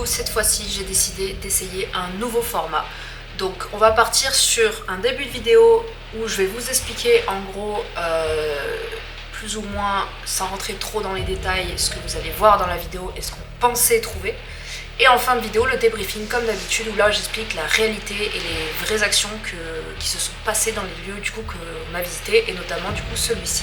cette fois-ci j'ai décidé d'essayer un nouveau format. Donc on va partir sur un début de vidéo où je vais vous expliquer en gros plus ou moins, sans rentrer trop dans les détails, ce que vous allez voir dans la vidéo et ce qu'on pensait trouver. Et en fin de vidéo, le débriefing comme d'habitude, où là j'explique la réalité et les vraies actions qui se sont passées dans les lieux du coup qu'on a visités, et notamment du coup celui-ci.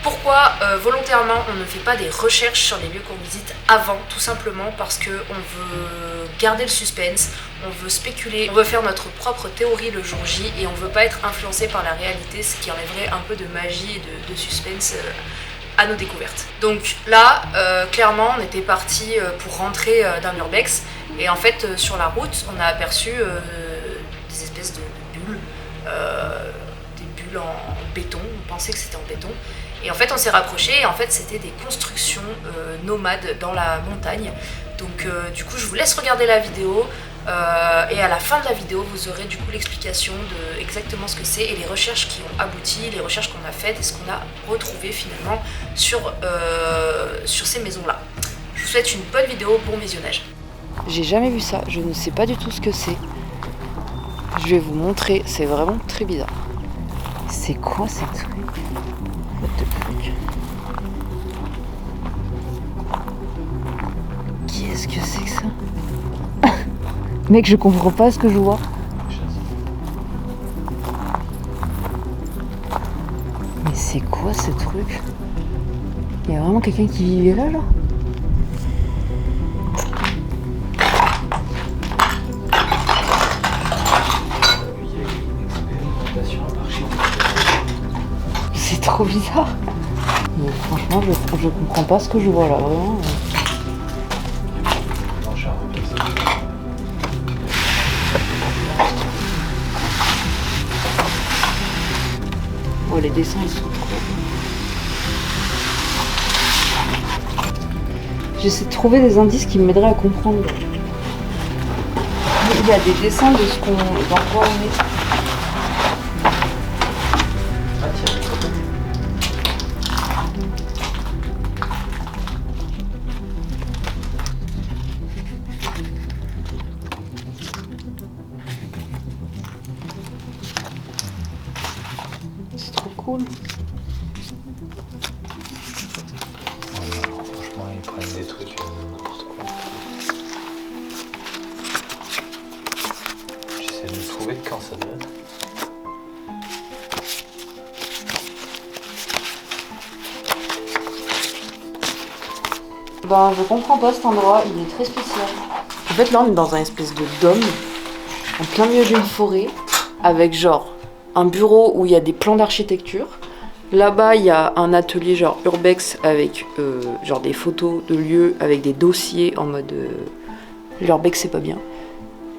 Pourquoi volontairement on ne fait pas des recherches sur les lieux qu'on visite avant? Tout simplement parce qu'on veut garder le suspense, on veut spéculer, on veut faire notre propre théorie le jour J et on veut pas être influencé par la réalité, ce qui enlèverait un peu de magie et de suspense à nos découvertes. Donc là, clairement on était parti pour rentrer d'un urbex et en fait sur la route on a aperçu des espèces de bulles, des bulles en béton, on pensait que c'était en béton. Et en fait on s'est rapproché et en fait c'était des constructions nomades dans la montagne. Donc du coup je vous laisse regarder la vidéo et à la fin de la vidéo vous aurez du coup l'explication de exactement ce que c'est et les recherches qui ont abouti, les recherches qu'on a faites et ce qu'on a retrouvé finalement sur ces maisons là. Je vous souhaite une bonne vidéo, bon visionnage. J'ai jamais vu ça, je ne sais pas du tout ce que c'est. Je vais vous montrer, c'est vraiment très bizarre. C'est quoi ces trucs? Qu'est-ce que c'est que ça? Mec, je comprends pas ce que je vois. Mais c'est quoi ce truc? Il y a vraiment quelqu'un qui vivait là, genre? C'est trop bizarre. Mais franchement, je comprends pas ce que je vois là, vraiment. Oh, les dessins ils sont trop. J'essaie de trouver des indices qui m'aideraient à comprendre. Il y a des dessins de ce qu'on voit on est. C'est trop cool. Franchement, ils prennent des trucs n'importe quoi. J'essaie de trouver de quand ça date. Ben, je comprends pas cet endroit, il est très spécial. En fait, là, on est dans un espèce de dôme, en plein milieu d'une forêt, avec genre un bureau où il y a des plans d'architecture. Là-bas, il y a un atelier genre urbex avec genre des photos de lieux, avec des dossiers en mode l'urbex c'est pas bien.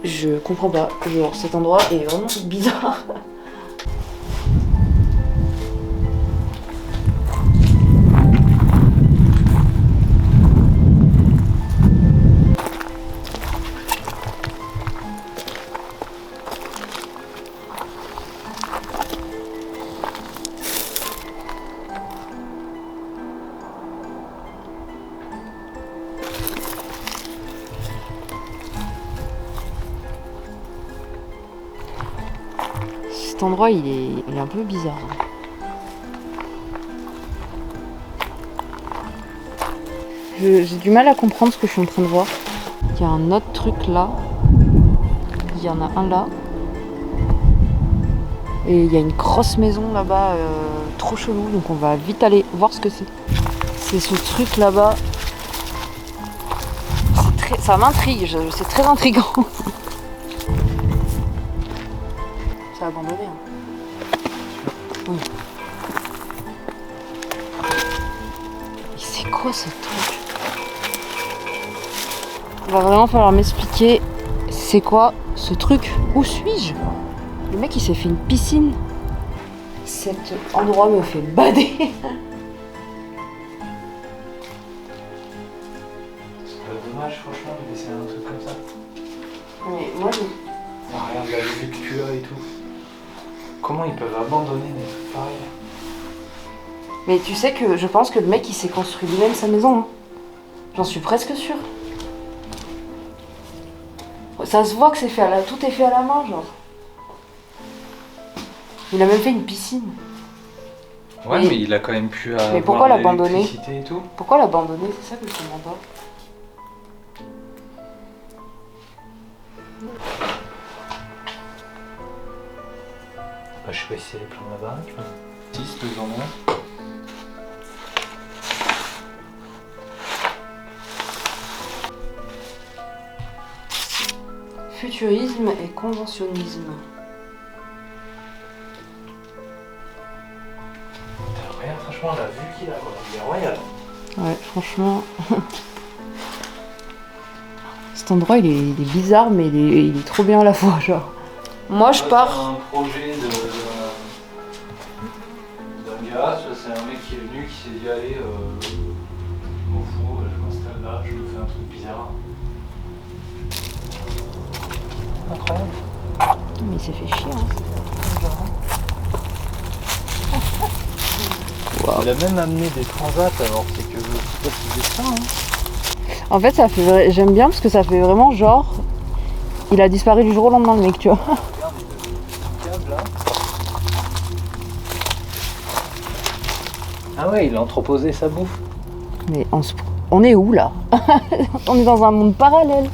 Je comprends pas, genre cet endroit est vraiment bizarre. Cet endroit il est un peu bizarre. J'ai du mal à comprendre ce que je suis en train de voir. Il y a un autre truc là. Il y en a un là. Et il y a une grosse maison là-bas, trop chelou. Donc on va vite aller voir ce que c'est. C'est ce truc là-bas. Ça m'intrigue, c'est très intriguant. C'est abandonné. Hein. Oui. C'est quoi ce truc? Il va vraiment falloir m'expliquer c'est quoi ce truc. Où suis-je? Le mec il s'est fait une piscine. Cet endroit me fait bader. C'est dommage franchement de laisser un truc comme ça. Mais moi je... Ah, regarde la vue que tu as et tout. Comment ils peuvent abandonner des trucs pareils? Mais tu sais que je pense que le mec il s'est construit lui-même sa maison. Hein. J'en suis presque sûre. Ça se voit que c'est fait tout est fait à la main, genre. Il a même fait une piscine. Ouais, mais il a quand même pu avoir mais pourquoi l'abandonner? l'électricité et tout. Pourquoi l'abandonner? C'est ça que je comprends pas. Bah, je sais pas si c'est les plans de la baraque, mais... 6, 2 en 1. Futurisme et conventionnisme. Regarde, franchement, la vue qu'il a, quoi. Il est royal. Ouais, franchement. Cet endroit, il est bizarre, mais il est trop bien à la fois, genre. Moi, je pars. C'est un projet d'un gars, c'est un mec qui est venu, qui s'est dit allez, je m'en fous, je m'installe là, je me fais un truc bizarre. Incroyable. Mais il s'est fait chier, hein. Wow. Il a même amené des transats, alors c'est que je sais pas si c'est ça. Hein. En fait, ça fait j'aime bien parce que ça fait vraiment genre. Il a disparu du jour au lendemain, le mec, tu vois. Regarde, il a mis des câbles là. Ah ouais, il a entreposé sa bouffe. Mais on est où là? On est dans un monde parallèle.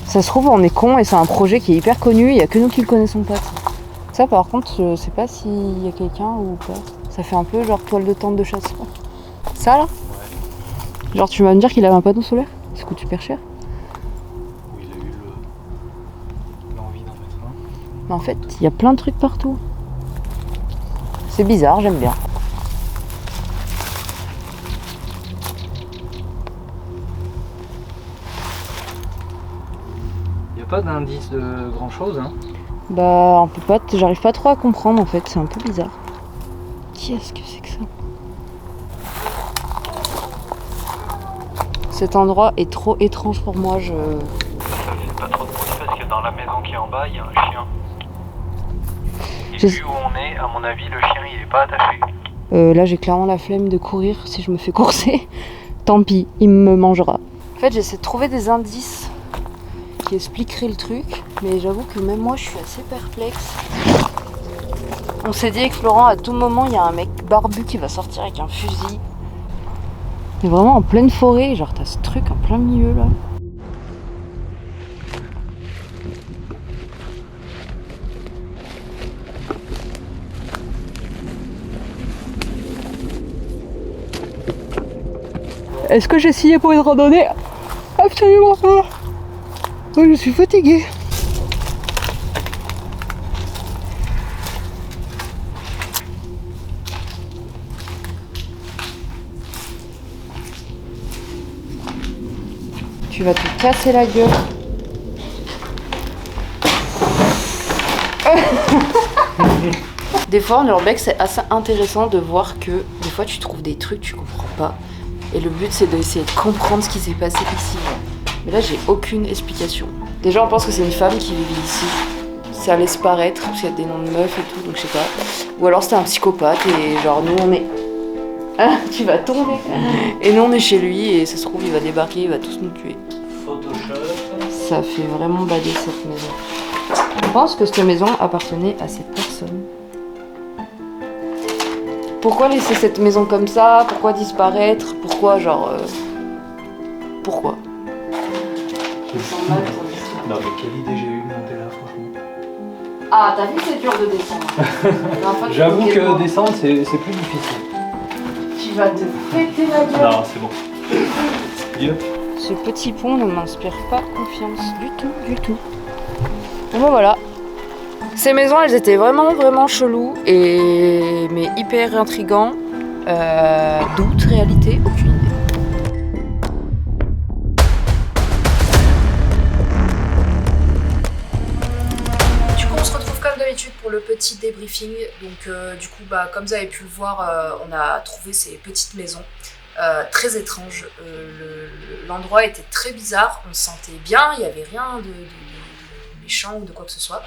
Ça se trouve, on est con et c'est un projet qui est hyper connu, il n'y a que nous qui le connaissons pas. Ça, par contre, je sais pas s'il y a quelqu'un ou pas. Ça fait un peu genre toile de tente de chasse. Ça là? Ouais. Genre, tu vas me dire qu'il avait un panneau solaire? Ça coûte super cher. Où il a eu l'envie d'en mettre un. Mais en fait, il y a plein de trucs partout. C'est bizarre, j'aime bien. Il n'y a pas d'indice de grand chose, hein. Bah, on peut pas, j'arrive pas trop à comprendre en fait, c'est un peu bizarre. Qu'est-ce que c'est que ça? Cet endroit est trop étrange pour moi, Ça fait pas trop de bruit parce que dans la maison qui est en bas, il y a un chien. Et vu où on est, à mon avis, le chien il est pas attaché. Là, j'ai clairement la flemme de courir si je me fais courser. Tant pis, il me mangera. En fait, j'essaie de trouver des indices qui expliqueraient le truc, mais j'avoue que même moi, je suis assez perplexe. On s'est dit avec Florent, à tout moment, il y a un mec barbu qui va sortir avec un fusil. C'est vraiment en pleine forêt, genre t'as ce truc en plein milieu là. Est-ce que j'ai signé pour une randonnée? Absolument pas. Oh, je suis fatiguée. Tu vas te casser la gueule. Des fois en urbex c'est assez intéressant de voir que des fois tu trouves des trucs tu comprends pas. Et le but c'est d'essayer de comprendre ce qui s'est passé ici. Mais là j'ai aucune explication. Déjà on pense que c'est une femme qui vit ici. Ça laisse paraître, parce qu'il y a des noms de meufs et tout, donc je sais pas. Ou alors c'était un psychopathe et genre nous on est... Ah, tu vas tomber. Et nous on est chez lui et ça se trouve il va débarquer, il va tous nous tuer. Photoshop. Ça fait vraiment bader cette maison. Je pense que cette maison appartenait à cette personne. Pourquoi laisser cette maison comme ça? Pourquoi disparaître? Pourquoi genre... Pourquoi? Non mais quelle idée j'ai eu de monter là franchement. Ah t'as vu c'est dur de descendre. J'avoue que descendre c'est plus difficile. Tu vas te péter la gueule. Non c'est bon. Dieu. Ce petit pont ne m'inspire pas confiance du tout, du tout. Bon bah voilà. Ces maisons elles étaient vraiment cheloues mais hyper intrigants. Doute, réalité, aucune idée. On se retrouve comme d'habitude pour le petit débriefing. Donc du coup, comme vous avez pu le voir, on a trouvé ces petites maisons très étranges. L'endroit était très bizarre, on se sentait bien, il n'y avait rien de méchant ou de quoi que ce soit.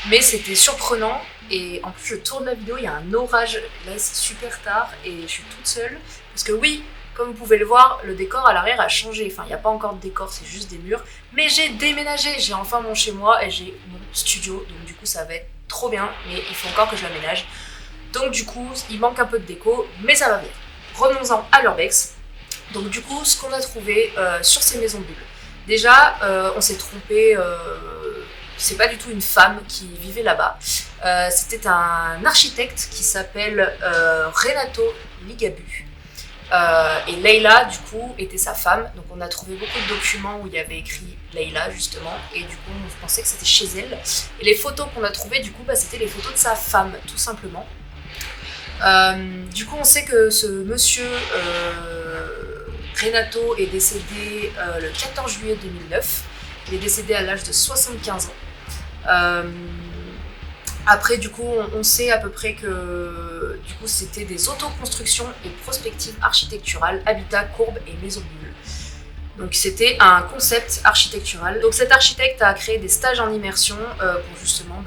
Mais c'était surprenant et en plus je tourne la vidéo, il y a un orage, là c'est super tard et je suis toute seule. Parce que oui, Comme vous pouvez le voir, le décor à l'arrière a changé. Enfin, il n'y a pas encore de décor, c'est juste des murs. Mais j'ai déménagé, j'ai enfin mon chez moi et j'ai mon studio. Donc du coup, ça va être trop bien, mais il faut encore que je l'aménage. Donc du coup, il manque un peu de déco, mais ça va venir. Revenons-en à l'urbex. Donc du coup, ce qu'on a trouvé sur ces maisons bulles. Déjà, on s'est trompé, c'est pas du tout une femme qui vivait là-bas. C'était un architecte qui s'appelle Renato Ligabu. Et Leila, du coup, était sa femme. Donc on a trouvé beaucoup de documents où il y avait écrit Leila, justement. Et du coup, on pensait que c'était chez elle. Et les photos qu'on a trouvées, du coup, c'était les photos de sa femme, tout simplement. Du coup, on sait que ce monsieur Renato est décédé le 14 juillet 2009. Il est décédé à l'âge de 75 ans. Après, du coup, on sait à peu près que du coup, c'était des autoconstructions et prospectives architecturales, habitats, courbes et maisons bulles. Donc c'était un concept architectural. Donc cet architecte a créé des stages en immersion pour justement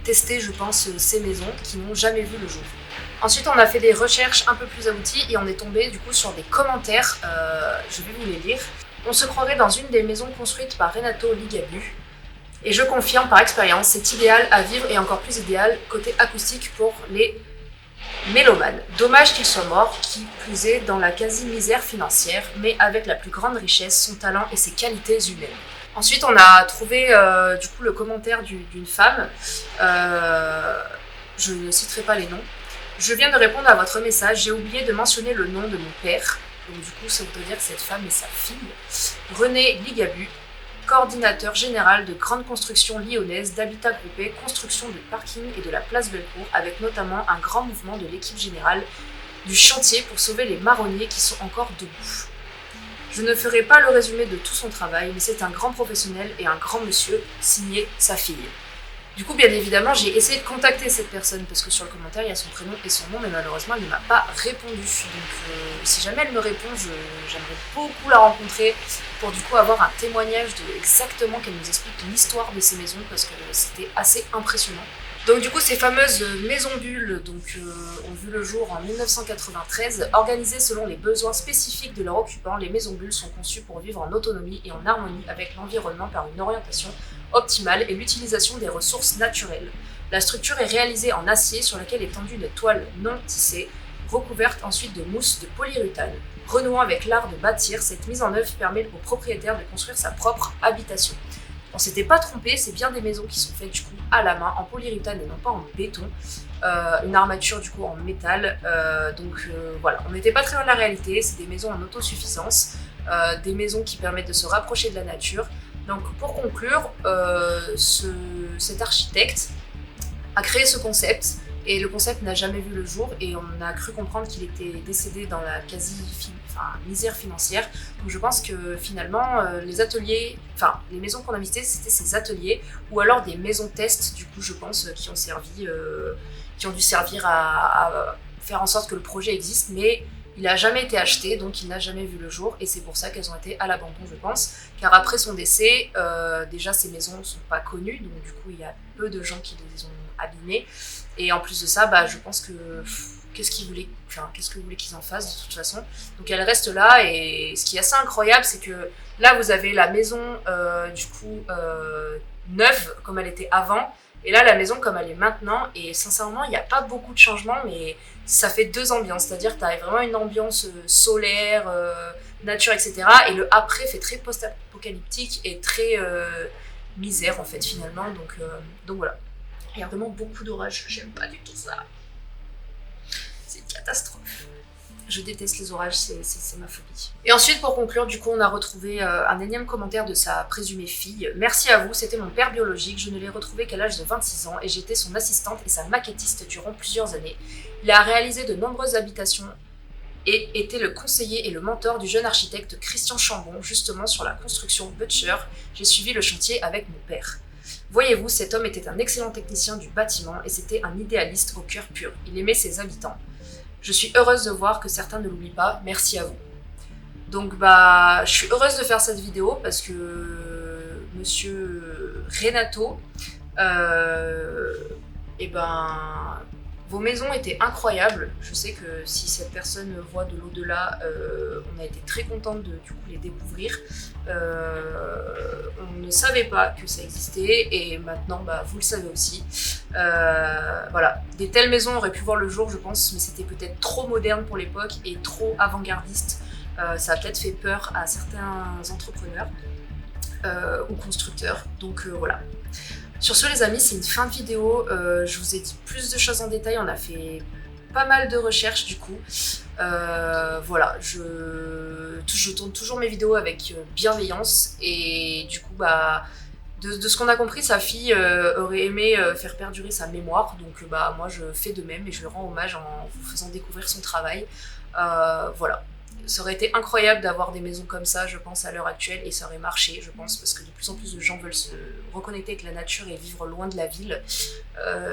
tester, je pense, ces maisons qui n'ont jamais vu le jour. Ensuite, on a fait des recherches un peu plus abouties et on est tombé du coup sur des commentaires. Je vais vous les lire. On se croirait dans une des maisons construites par Renato Ligabu. Et je confirme par expérience, c'est idéal à vivre et encore plus idéal côté acoustique pour les mélomanes. Dommage qu'il soit mort, qui plus est dans la quasi-misère financière, mais avec la plus grande richesse, son talent et ses qualités humaines. Ensuite, on a trouvé du coup le commentaire d'une femme. Je ne citerai pas les noms. Je viens de répondre à votre message, j'ai oublié de mentionner le nom de mon père. Donc du coup, ça voudrait dire que cette femme est sa fille. René Ligabu, coordinateur général de grandes constructions lyonnaises, d'habitat groupé, construction de parking et de la place Bellecour, avec notamment un grand mouvement de l'équipe générale du chantier pour sauver les marronniers qui sont encore debout. Je ne ferai pas le résumé de tout son travail, mais c'est un grand professionnel et un grand monsieur, signé sa fille. Du coup, bien évidemment, j'ai essayé de contacter cette personne parce que sur le commentaire, il y a son prénom et son nom, mais malheureusement, elle ne m'a pas répondu. Donc, si jamais elle me répond, j'aimerais beaucoup la rencontrer pour du coup avoir un témoignage de exactement qu'elle nous explique l'histoire de ces maisons parce que c'était assez impressionnant. Donc du coup, ces fameuses maisons bulles ont vu le jour en 1993. Organisées selon les besoins spécifiques de leurs occupants, les maisons bulles sont conçues pour vivre en autonomie et en harmonie avec l'environnement par une orientation optimale et l'utilisation des ressources naturelles. La structure est réalisée en acier sur laquelle est tendue une toile non tissée, recouverte ensuite de mousse de polyuréthane. Renouant avec l'art de bâtir, cette mise en œuvre permet au propriétaire de construire sa propre habitation. On s'était pas trompé, c'est bien des maisons qui sont faites du coup à la main, en polyuréthane et non pas en béton. Une armature du coup en métal. Voilà, on n'était pas très loin de la réalité, c'est des maisons en autosuffisance, des maisons qui permettent de se rapprocher de la nature. Donc pour conclure, cet architecte a créé ce concept et le concept n'a jamais vu le jour et on a cru comprendre qu'il était décédé dans la misère financière. Donc je pense que finalement les maisons qu'on a visitées c'était ces ateliers ou alors des maisons test du coup je pense qui ont dû servir à faire en sorte que le projet existe, mais il n'a jamais été acheté, donc il n'a jamais vu le jour, et c'est pour ça qu'elles ont été à l'abandon, je pense. Car après son décès, déjà ces maisons ne sont pas connues, donc du coup il y a peu de gens qui les ont abîmées. Et en plus de ça, je pense que qu'est-ce que vous voulez qu'ils en fassent de toute façon. Donc elle reste là, et ce qui est assez incroyable, c'est que là vous avez la maison neuve comme elle était avant, et là la maison comme elle est maintenant, et sincèrement il n'y a pas beaucoup de changements, mais ça fait deux ambiances, c'est-à-dire que tu as vraiment une ambiance solaire, nature, etc. Et le après fait très post-apocalyptique et très misère en fait finalement, donc voilà. Il y a vraiment beaucoup d'orages, j'aime pas du tout ça. C'est une catastrophe. Je déteste les orages, c'est ma phobie. Et ensuite, pour conclure, du coup, on a retrouvé un énième commentaire de sa présumée fille. Merci à vous, c'était mon père biologique. Je ne l'ai retrouvé qu'à l'âge de 26 ans et j'étais son assistante et sa maquettiste durant plusieurs années. Il a réalisé de nombreuses habitations et était le conseiller et le mentor du jeune architecte Christian Chambon, justement sur la construction Butcher. J'ai suivi le chantier avec mon père. Voyez-vous, cet homme était un excellent technicien du bâtiment et c'était un idéaliste au cœur pur. Il aimait ses habitants. Je suis heureuse de voir que certains ne l'oublient pas, merci à vous. Donc je suis heureuse de faire cette vidéo parce que monsieur Renato Vos maisons étaient incroyables. Je sais que si cette personne voit de l'au-delà, on a été très contente de du coup, les découvrir. On ne savait pas que ça existait et maintenant vous le savez aussi. Voilà, des telles maisons auraient pu voir le jour, je pense, mais c'était peut-être trop moderne pour l'époque et trop avant-gardiste. Ça a peut-être fait peur à certains entrepreneurs ou constructeurs. Donc voilà. Sur ce les amis, c'est une fin de vidéo, je vous ai dit plus de choses en détail, on a fait pas mal de recherches du coup. Voilà, je tourne toujours mes vidéos avec bienveillance et du coup de ce qu'on a compris, sa fille aurait aimé faire perdurer sa mémoire, donc moi je fais de même et je lui rends hommage en vous faisant découvrir son travail. Voilà. Ça aurait été incroyable d'avoir des maisons comme ça, je pense, à l'heure actuelle, et ça aurait marché, je pense, parce que de plus en plus de gens veulent se reconnecter avec la nature et vivre loin de la ville,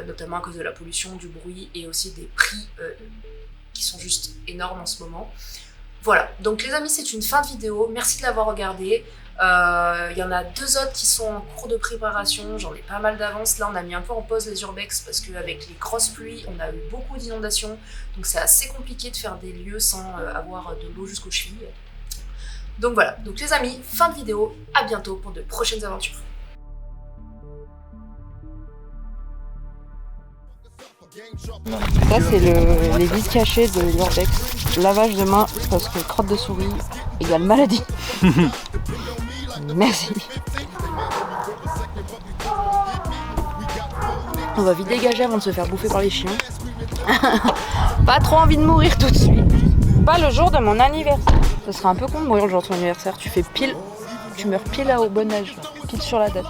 notamment à cause de la pollution, du bruit et aussi des prix qui sont juste énormes en ce moment. Voilà, donc les amis, c'est une fin de vidéo, merci de l'avoir regardé. Il y en a 2 autres qui sont en cours de préparation, j'en ai pas mal d'avance. Là on a mis un peu en pause les urbex parce qu'avec les grosses pluies on a eu beaucoup d'inondations, donc c'est assez compliqué de faire des lieux sans avoir de l'eau jusqu'aux chevilles. Donc voilà, donc les amis, fin de vidéo, à bientôt pour de prochaines aventures. Ça c'est les vis cachés de l'urbex. Lavage de main parce que crotte de souris égale maladie. Merci. On va vite dégager avant de se faire bouffer par les chiens. Pas trop envie de mourir tout de suite. Pas le jour de mon anniversaire. Ce serait un peu con de mourir le jour de ton anniversaire. Tu meurs pile au bon âge, pile sur la date.